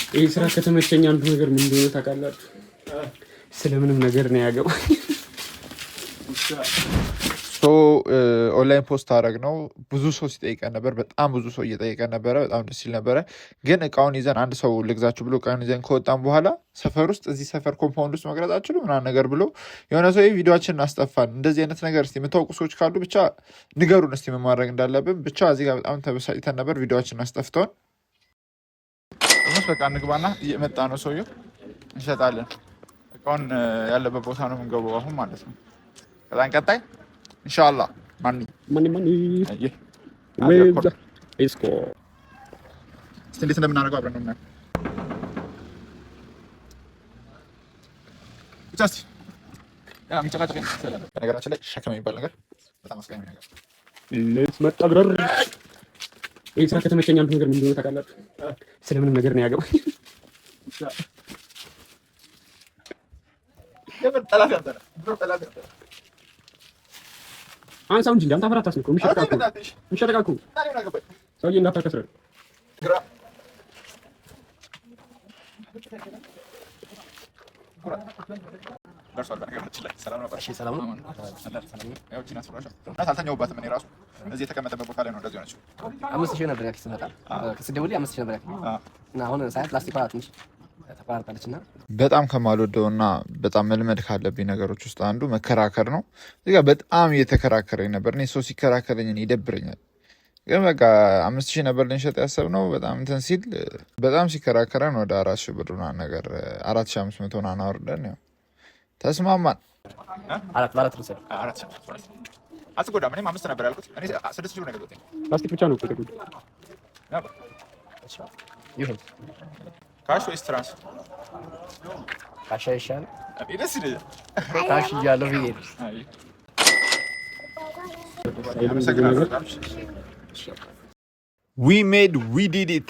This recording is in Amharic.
ይሄ ስራ ከተመቸኝ አንዱ ነገር ምን እንደሆነ ታውቃላችሁ? ስለምንም ነገር ነው ያገባኝ። ኦንላይን ፖስት አደረግ ነው። ብዙ ሰው ሲጠይቀን ነበር። በጣም ብዙ ሰው እየጠየቀን ነበረ። በጣም ደስ ይል ነበረ። ግን እቃውን ይዘን አንድ ሰው ልግዛችሁ ብሎ እቃውን ይዘን ከወጣን በኋላ ሰፈር ውስጥ እዚህ ሰፈር ኮምፓውንድ ውስጥ መቅረጽ አችሉ ምናምን ነገር ብሎ የሆነ ሰው ቪዲዮችንን አስጠፋን። እንደዚህ አይነት ነገር እስኪ የምታውቁ ሰዎች ካሉ ብቻ ንገሩን እስኪ ምን ማድረግ እንዳለብን። ብቻ እዚህ ጋር በጣም ተበሳጭተን ነበር። ቪዲዮችንን አስጠፍተውን በቃ እንግባና እየመጣ ነው ሰውየው። እንሸጣለን። እቃውን ያለበት ቦታ ነው የምንገባው አሁን ማለት ነው። ከዛን ቀጣይ ኢንሻአላህ ማኒ እንዴት እንደምናደርገው አብረን ነው የምናየው። ነገራችን ላይ ሸክም የሚባል ነገር በጣም አስቀያሚ ነገር መጣግረር። ይህ ስራ ከተመቸኝ አንዱ ነገር ምን እንደሆነ ታውቃላችሁ? ስለምንም ነገር ነው ያገባኝ። አንሳው እንጂ እንዳታፈራታስ ነው የሚሸጠቃኩ ሰውዬ እንዳታከስረ አልተኛሁባትም። እኔ እራሱ እዚህ የተቀመጠበት ቦታ ላይ ነው እንደዚህ ሆነችው። 5,000 ነበር ያክስ መጣ ከስደውልኝ 5,000 ነበር ያክስ እና አሁን ሳይት ፕላስቲክ ትንሽ ተቋርጣለች እና በጣም ከማልወደውና በጣም መልመድ ካለብኝ ነገሮች ውስጥ አንዱ መከራከር ነው። እዚህ ጋር በጣም እየተከራከረኝ ነበር። እኔ ሰው ሲከራከረኝ ይደብረኛል። ግን በቃ 5,000 ነበር ልንሸጥ ያሰብነው። በጣም እንትን ሲል በጣም ሲከራከረን ወደ 4,000 ብር ነገር 4,500 ሆና አወርደን ያው ተስማማን። አትጎዳም። እኔም 5 ነበር ያልኩት። እኔ 6,000 ነው የገዛሁት። ፕላስቲክ ብቻ ነው ተጎዳ። ይሁን ካሽ ወይስ ትራንስ? ካሽ ይሻላል። ደስ ይላል። ካሽ እያለው ቢሄድ we did it